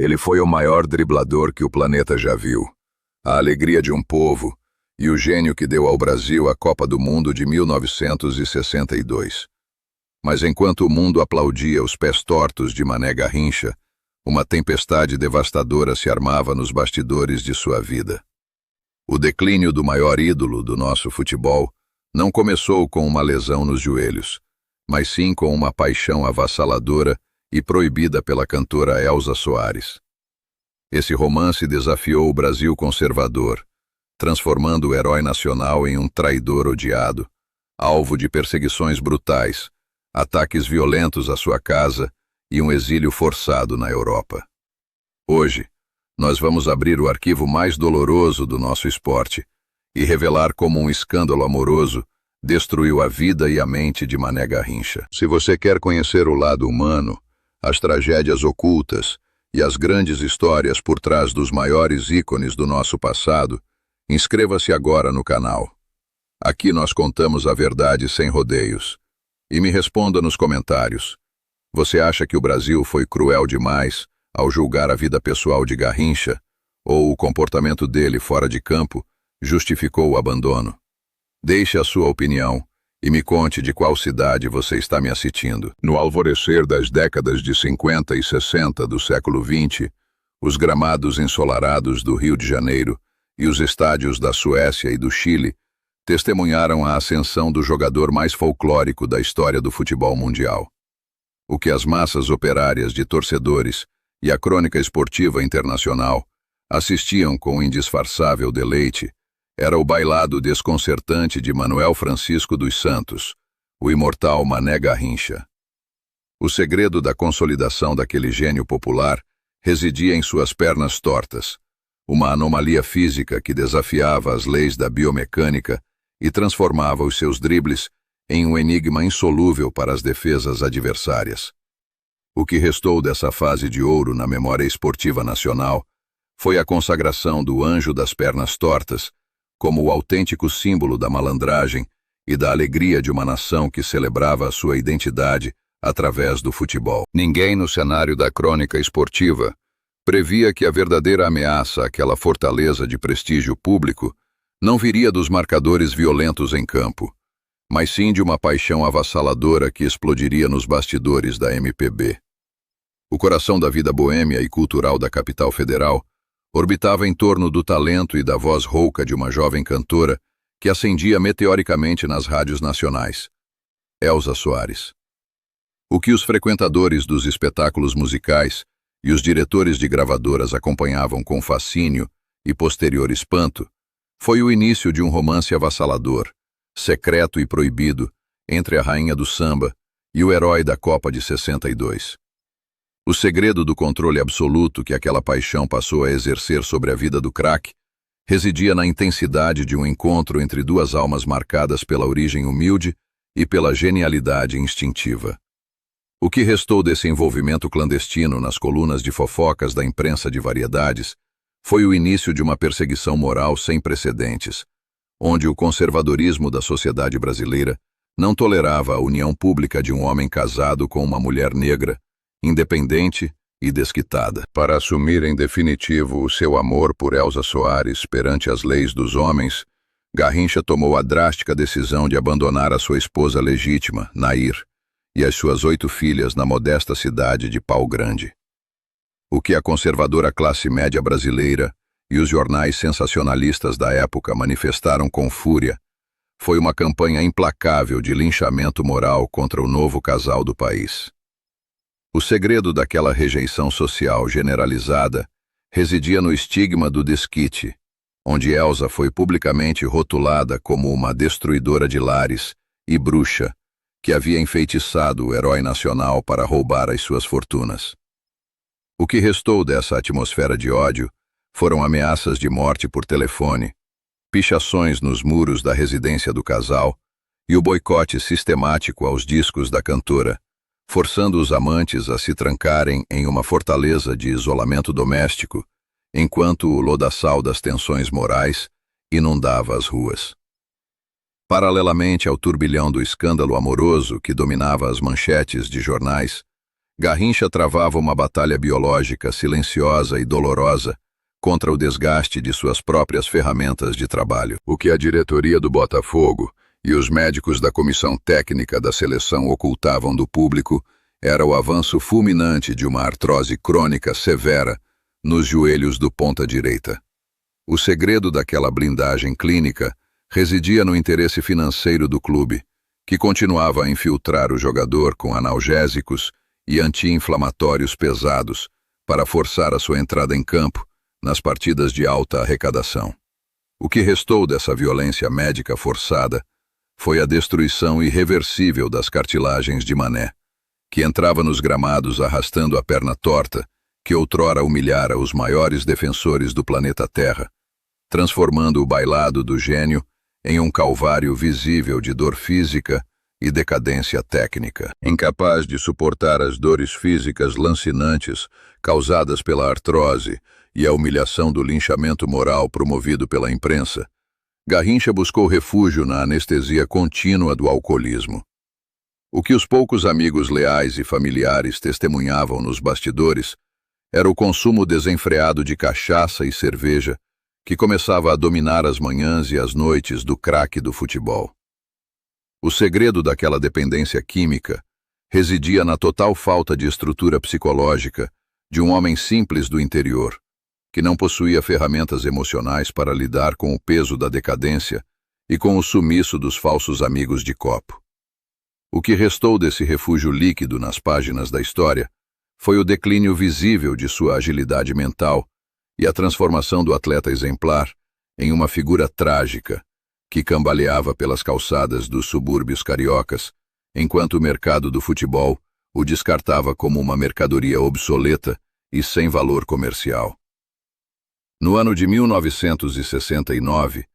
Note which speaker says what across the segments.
Speaker 1: Ele foi o maior driblador que o planeta já viu, a alegria de um povo e o gênio que deu ao Brasil a Copa do Mundo de 1962. Mas enquanto o mundo aplaudia os pés tortos de Mané Garrincha, uma tempestade devastadora se armava nos bastidores de sua vida. O declínio do maior ídolo do nosso futebol não começou com uma lesão nos joelhos, mas sim com uma paixão avassaladora e proibida pela cantora Elza Soares. Esse romance desafiou o Brasil conservador, transformando o herói nacional em um traidor odiado, alvo de perseguições brutais, ataques violentos à sua casa e um exílio forçado na Europa. Hoje, nós vamos abrir o arquivo mais doloroso do nosso esporte e revelar como um escândalo amoroso destruiu a vida e a mente de Mané Garrincha. Se você quer conhecer o lado humano, as tragédias ocultas e as grandes histórias por trás dos maiores ícones do nosso passado, inscreva-se agora no canal. Aqui nós contamos a verdade sem rodeios. E me responda nos comentários. Você acha que o Brasil foi cruel demais ao julgar a vida pessoal de Garrincha, ou o comportamento dele fora de campo justificou o abandono? Deixe a sua opinião e me conte de qual cidade você está me assistindo. No alvorecer das décadas de 50 e 60 do século XX, os gramados ensolarados do Rio de Janeiro e os estádios da Suécia e do Chile testemunharam a ascensão do jogador mais folclórico da história do futebol mundial. O que as massas operárias de torcedores e a crônica esportiva internacional assistiam com indisfarçável deleite era o bailado desconcertante de Manuel Francisco dos Santos, o imortal Mané Garrincha. O segredo da consolidação daquele gênio popular residia em suas pernas tortas, uma anomalia física que desafiava as leis da biomecânica e transformava os seus dribles em um enigma insolúvel para as defesas adversárias. O que restou dessa fase de ouro na memória esportiva nacional foi a consagração do anjo das pernas tortas como o autêntico símbolo da malandragem e da alegria de uma nação que celebrava a sua identidade através do futebol. Ninguém no cenário da crônica esportiva previa que a verdadeira ameaça àquela fortaleza de prestígio público não viria dos marcadores violentos em campo, mas sim de uma paixão avassaladora que explodiria nos bastidores da MPB. O coração da vida boêmia e cultural da capital federal orbitava em torno do talento e da voz rouca de uma jovem cantora que ascendia meteoricamente nas rádios nacionais, Elza Soares. O que os frequentadores dos espetáculos musicais e os diretores de gravadoras acompanhavam com fascínio e posterior espanto foi o início de um romance avassalador, secreto e proibido, entre a rainha do samba e o herói da Copa de 62. O segredo do controle absoluto que aquela paixão passou a exercer sobre a vida do craque residia na intensidade de um encontro entre duas almas marcadas pela origem humilde e pela genialidade instintiva. O que restou desse envolvimento clandestino nas colunas de fofocas da imprensa de variedades foi o início de uma perseguição moral sem precedentes, onde o conservadorismo da sociedade brasileira não tolerava a união pública de um homem casado com uma mulher negra, independente e desquitada. Para assumir em definitivo o seu amor por Elza Soares perante as leis dos homens, Garrincha tomou a drástica decisão de abandonar a sua esposa legítima, Nair, e as suas 8 filhas na modesta cidade de Pau Grande. O que a conservadora classe média brasileira e os jornais sensacionalistas da época manifestaram com fúria foi uma campanha implacável de linchamento moral contra o novo casal do país. O segredo daquela rejeição social generalizada residia no estigma do desquite, onde Elza foi publicamente rotulada como uma destruidora de lares e bruxa que havia enfeitiçado o herói nacional para roubar as suas fortunas. O que restou dessa atmosfera de ódio foram ameaças de morte por telefone, pichações nos muros da residência do casal e o boicote sistemático aos discos da cantora, forçando os amantes a se trancarem em uma fortaleza de isolamento doméstico, enquanto o lodaçal das tensões morais inundava as ruas. Paralelamente ao turbilhão do escândalo amoroso que dominava as manchetes de jornais, Garrincha travava uma batalha biológica silenciosa e dolorosa contra o desgaste de suas próprias ferramentas de trabalho. O que a diretoria do Botafogo e os médicos da comissão técnica da seleção ocultavam do público era o avanço fulminante de uma artrose crônica severa nos joelhos do ponta direita. O segredo daquela blindagem clínica residia no interesse financeiro do clube, que continuava a infiltrar o jogador com analgésicos e anti-inflamatórios pesados para forçar a sua entrada em campo nas partidas de alta arrecadação. O que restou dessa violência médica forçada foi a destruição irreversível das cartilagens de Mané, que entrava nos gramados arrastando a perna torta que outrora humilhara os maiores defensores do planeta Terra, transformando o bailado do gênio em um calvário visível de dor física e decadência técnica. Incapaz de suportar as dores físicas lancinantes causadas pela artrose e a humilhação do linchamento moral promovido pela imprensa, Garrincha buscou refúgio na anestesia contínua do alcoolismo. O que os poucos amigos leais e familiares testemunhavam nos bastidores era o consumo desenfreado de cachaça e cerveja que começava a dominar as manhãs e as noites do craque do futebol. O segredo daquela dependência química residia na total falta de estrutura psicológica de um homem simples do interior, que não possuía ferramentas emocionais para lidar com o peso da decadência e com o sumiço dos falsos amigos de copo. O que restou desse refúgio líquido nas páginas da história foi o declínio visível de sua agilidade mental e a transformação do atleta exemplar em uma figura trágica que cambaleava pelas calçadas dos subúrbios cariocas, enquanto o mercado do futebol o descartava como uma mercadoria obsoleta e sem valor comercial. No ano de 1969,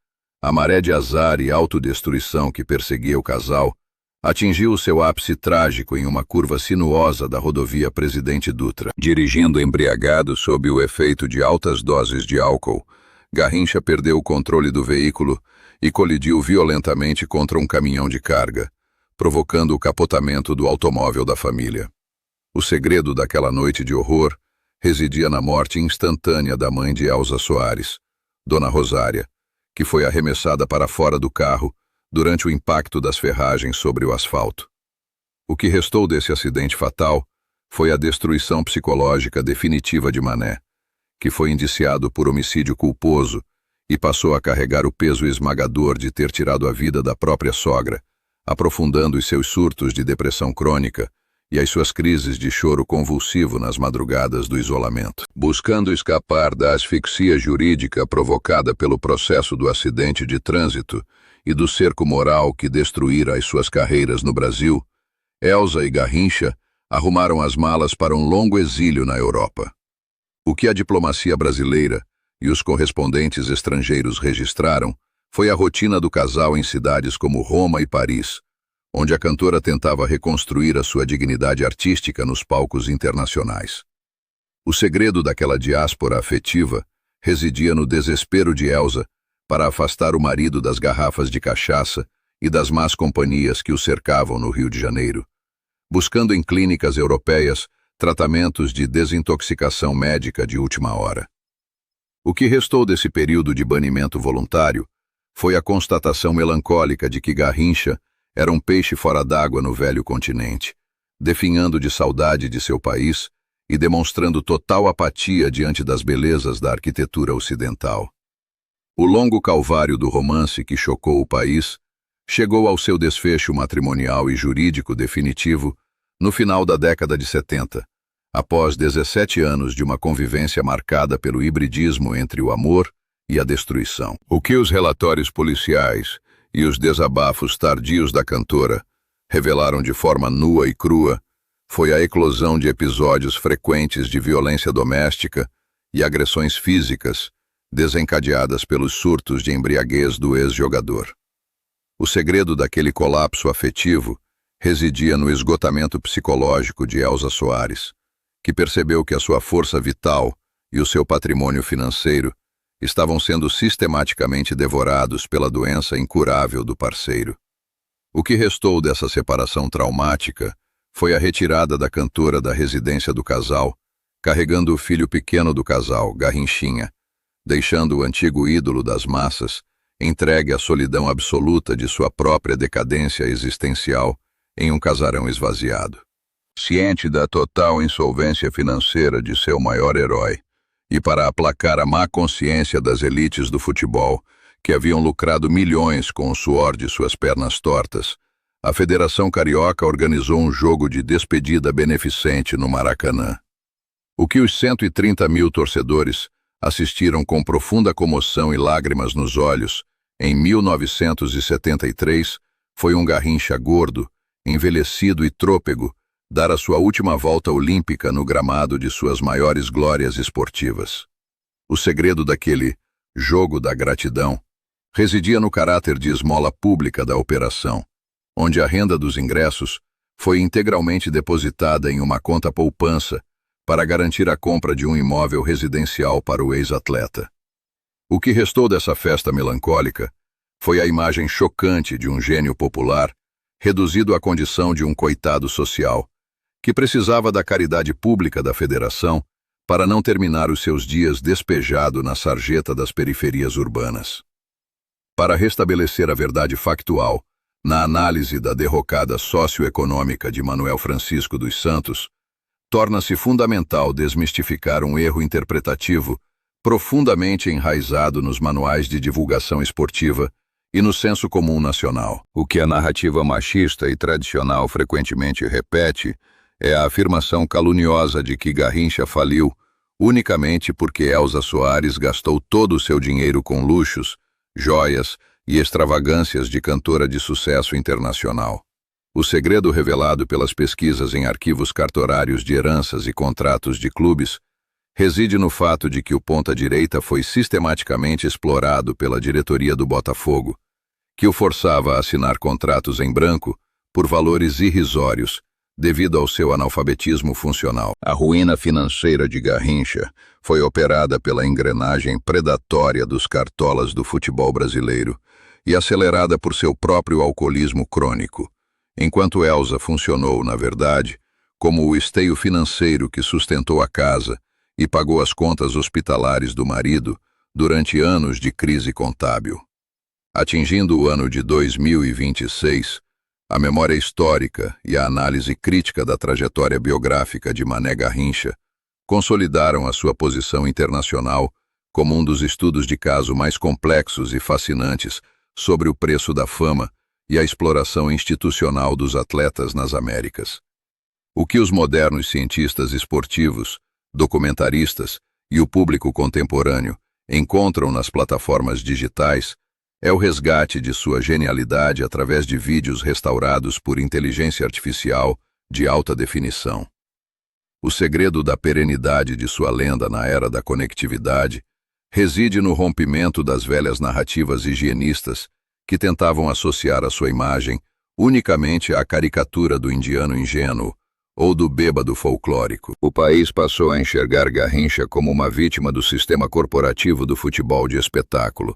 Speaker 1: a maré de azar e autodestruição que perseguia o casal atingiu o seu ápice trágico em uma curva sinuosa da rodovia Presidente Dutra. Dirigindo embriagado sob o efeito de altas doses de álcool, Garrincha perdeu o controle do veículo e colidiu violentamente contra um caminhão de carga, provocando o capotamento do automóvel da família. O segredo daquela noite de horror residia na morte instantânea da mãe de Elza Soares, Dona Rosária, que foi arremessada para fora do carro durante o impacto das ferragens sobre o asfalto. O que restou desse acidente fatal foi a destruição psicológica definitiva de Mané, que foi indiciado por homicídio culposo e passou a carregar o peso esmagador de ter tirado a vida da própria sogra, aprofundando os seus surtos de depressão crônica e as suas crises de choro convulsivo nas madrugadas do isolamento. Buscando escapar da asfixia jurídica provocada pelo processo do acidente de trânsito e do cerco moral que destruíra as suas carreiras no Brasil, Elza e Garrincha arrumaram as malas para um longo exílio na Europa. O que a diplomacia brasileira e os correspondentes estrangeiros registraram foi a rotina do casal em cidades como Roma e Paris, onde a cantora tentava reconstruir a sua dignidade artística nos palcos internacionais. O segredo daquela diáspora afetiva residia no desespero de Elza para afastar o marido das garrafas de cachaça e das más companhias que o cercavam no Rio de Janeiro, buscando em clínicas europeias tratamentos de desintoxicação médica de última hora. O que restou desse período de banimento voluntário foi a constatação melancólica de que Garrincha era um peixe fora d'água no velho continente, definhando de saudade de seu país e demonstrando total apatia diante das belezas da arquitetura ocidental. O longo calvário do romance que chocou o país chegou ao seu desfecho matrimonial e jurídico definitivo no final da década de 70, após 17 anos de uma convivência marcada pelo hibridismo entre o amor e a destruição. O que os relatórios policiais e os desabafos tardios da cantora revelaram de forma nua e crua foi a eclosão de episódios frequentes de violência doméstica e agressões físicas desencadeadas pelos surtos de embriaguez do ex-jogador. O segredo daquele colapso afetivo residia no esgotamento psicológico de Elza Soares, que percebeu que a sua força vital e o seu patrimônio financeiro estavam sendo sistematicamente devorados pela doença incurável do parceiro. O que restou dessa separação traumática foi a retirada da cantora da residência do casal, carregando o filho pequeno do casal, Garrinchinha, deixando o antigo ídolo das massas entregue à solidão absoluta de sua própria decadência existencial em um casarão esvaziado. Ciente da total insolvência financeira de seu maior herói, e para aplacar a má consciência das elites do futebol, que haviam lucrado milhões com o suor de suas pernas tortas, a Federação Carioca organizou um jogo de despedida beneficente no Maracanã. O que os 130 mil torcedores assistiram com profunda comoção e lágrimas nos olhos, em 1973, foi um Garrincha gordo, envelhecido e trôpego, dar a sua última volta olímpica no gramado de suas maiores glórias esportivas. O segredo daquele jogo da gratidão residia no caráter de esmola pública da operação, onde a renda dos ingressos foi integralmente depositada em uma conta poupança para garantir a compra de um imóvel residencial para o ex-atleta. O que restou dessa festa melancólica foi a imagem chocante de um gênio popular reduzido à condição de um coitado social, que precisava da caridade pública da federação para não terminar os seus dias despejado na sarjeta das periferias urbanas. Para restabelecer a verdade factual, na análise da derrocada socioeconômica de Manuel Francisco dos Santos, torna-se fundamental desmistificar um erro interpretativo profundamente enraizado nos manuais de divulgação esportiva e no senso comum nacional. O que a narrativa machista e tradicional frequentemente repete é a afirmação caluniosa de que Garrincha faliu unicamente porque Elza Soares gastou todo o seu dinheiro com luxos, joias e extravagâncias de cantora de sucesso internacional. O segredo revelado pelas pesquisas em arquivos cartorários de heranças e contratos de clubes reside no fato de que o ponta-direita foi sistematicamente explorado pela diretoria do Botafogo, que o forçava a assinar contratos em branco por valores irrisórios, devido ao seu analfabetismo funcional. A ruína financeira de Garrincha foi operada pela engrenagem predatória dos cartolas do futebol brasileiro e acelerada por seu próprio alcoolismo crônico, enquanto Elza funcionou, na verdade, como o esteio financeiro que sustentou a casa e pagou as contas hospitalares do marido durante anos de crise contábil. Atingindo o ano de 2026, a memória histórica e a análise crítica da trajetória biográfica de Mané Garrincha consolidaram a sua posição internacional como um dos estudos de caso mais complexos e fascinantes sobre o preço da fama e a exploração institucional dos atletas nas Américas. O que os modernos cientistas esportivos, documentaristas e o público contemporâneo encontram nas plataformas digitais é o resgate de sua genialidade através de vídeos restaurados por inteligência artificial de alta definição. O segredo da perenidade de sua lenda na era da conectividade reside no rompimento das velhas narrativas higienistas que tentavam associar a sua imagem unicamente à caricatura do indiano ingênuo ou do bêbado folclórico. O país passou a enxergar Garrincha como uma vítima do sistema corporativo do futebol de espetáculo,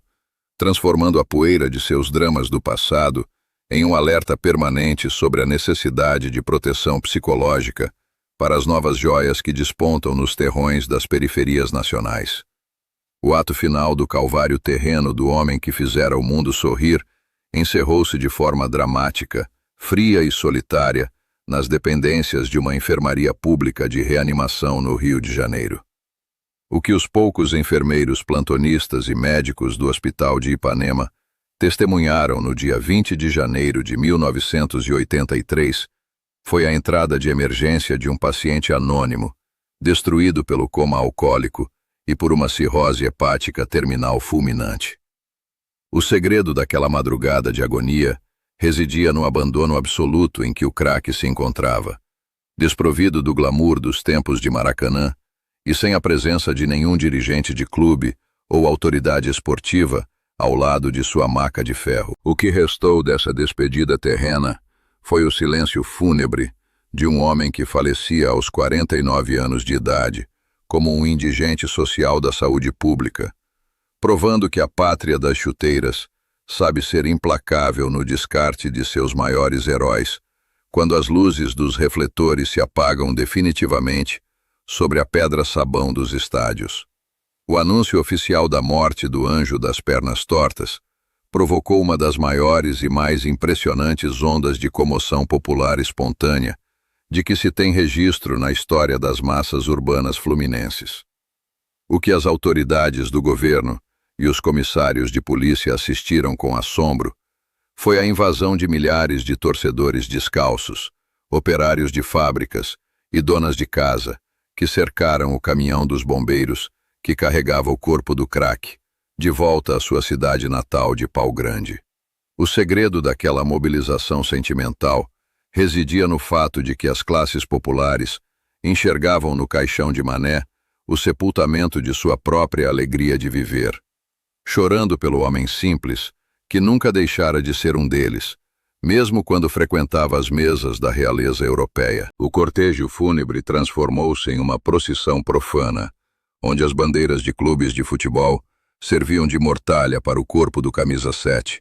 Speaker 1: transformando a poeira de seus dramas do passado em um alerta permanente sobre a necessidade de proteção psicológica para as novas joias que despontam nos terrões das periferias nacionais. O ato final do calvário terreno do homem que fizera o mundo sorrir encerrou-se de forma dramática, fria e solitária, nas dependências de uma enfermaria pública de reanimação no Rio de Janeiro. O que os poucos enfermeiros plantonistas e médicos do Hospital de Ipanema testemunharam no dia 20 de janeiro de 1983 foi a entrada de emergência de um paciente anônimo, destruído pelo coma alcoólico e por uma cirrose hepática terminal fulminante. O segredo daquela madrugada de agonia residia no abandono absoluto em que o craque se encontrava, desprovido do glamour dos tempos de Maracanã e sem a presença de nenhum dirigente de clube ou autoridade esportiva ao lado de sua maca de ferro. O que restou dessa despedida terrena foi o silêncio fúnebre de um homem que falecia aos 49 anos de idade, como um indigente social da saúde pública, provando que a pátria das chuteiras sabe ser implacável no descarte de seus maiores heróis, quando as luzes dos refletores se apagam definitivamente sobre a pedra-sabão dos estádios. O anúncio oficial da morte do Anjo das Pernas Tortas provocou uma das maiores e mais impressionantes ondas de comoção popular espontânea de que se tem registro na história das massas urbanas fluminenses. O que as autoridades do governo e os comissários de polícia assistiram com assombro foi a invasão de milhares de torcedores descalços, operários de fábricas e donas de casa que cercaram o caminhão dos bombeiros que carregava o corpo do craque, de volta à sua cidade natal de Pau Grande. O segredo daquela mobilização sentimental residia no fato de que as classes populares enxergavam no caixão de Mané o sepultamento de sua própria alegria de viver, chorando pelo homem simples, que nunca deixara de ser um deles, mesmo quando frequentava as mesas da realeza europeia. O cortejo fúnebre transformou-se em uma procissão profana, onde as bandeiras de clubes de futebol serviam de mortalha para o corpo do camisa 7,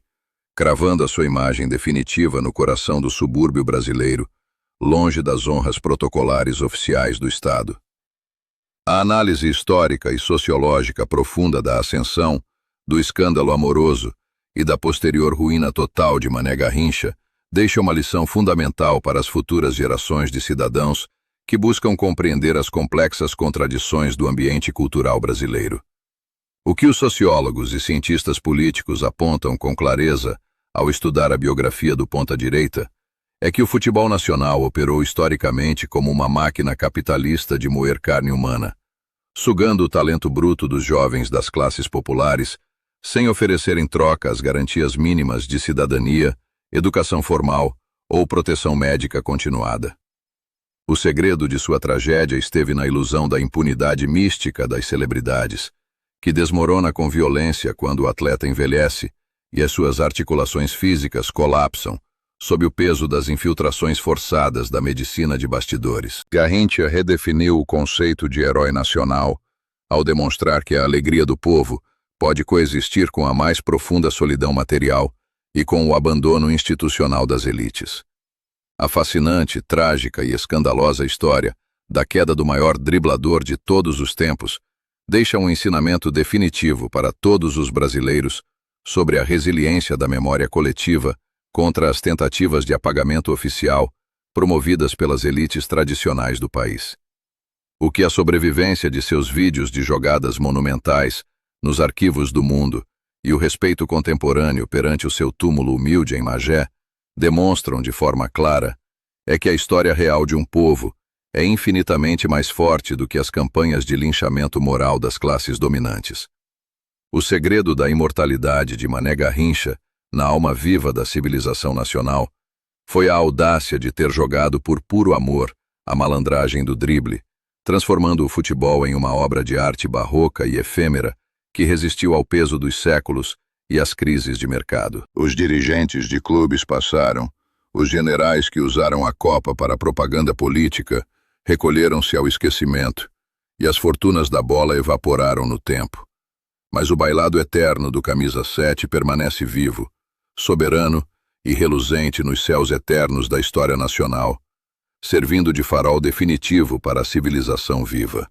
Speaker 1: cravando a sua imagem definitiva no coração do subúrbio brasileiro, longe das honras protocolares oficiais do Estado. A análise histórica e sociológica profunda da ascensão, do escândalo amoroso e da posterior ruína total de Mané Garrincha deixa uma lição fundamental para as futuras gerações de cidadãos que buscam compreender as complexas contradições do ambiente cultural brasileiro. O que os sociólogos e cientistas políticos apontam com clareza ao estudar a biografia do ponta-direita é que o futebol nacional operou historicamente como uma máquina capitalista de moer carne humana, sugando o talento bruto dos jovens das classes populares, sem oferecer em troca as garantias mínimas de cidadania, educação formal ou proteção médica continuada. O segredo de sua tragédia esteve na ilusão da impunidade mística das celebridades, que desmorona com violência quando o atleta envelhece e as suas articulações físicas colapsam sob o peso das infiltrações forçadas da medicina de bastidores. Garrincha redefiniu o conceito de herói nacional ao demonstrar que a alegria do povo pode coexistir com a mais profunda solidão material e com o abandono institucional das elites. A fascinante, trágica e escandalosa história da queda do maior driblador de todos os tempos deixa um ensinamento definitivo para todos os brasileiros sobre a resiliência da memória coletiva contra as tentativas de apagamento oficial promovidas pelas elites tradicionais do país. O que a sobrevivência de seus vídeos de jogadas monumentais nos arquivos do mundo e o respeito contemporâneo perante o seu túmulo humilde em Magé demonstram de forma clara é que a história real de um povo é infinitamente mais forte do que as campanhas de linchamento moral das classes dominantes. O segredo da imortalidade de Mané Garrincha na alma viva da civilização nacional foi a audácia de ter jogado por puro amor a malandragem do drible, transformando o futebol em uma obra de arte barroca e efêmera que resistiu ao peso dos séculos e às crises de mercado. Os dirigentes de clubes passaram, os generais que usaram a Copa para propaganda política recolheram-se ao esquecimento e as fortunas da bola evaporaram no tempo. Mas o bailado eterno do camisa 7 permanece vivo, soberano e reluzente nos céus eternos da história nacional, servindo de farol definitivo para a civilização viva.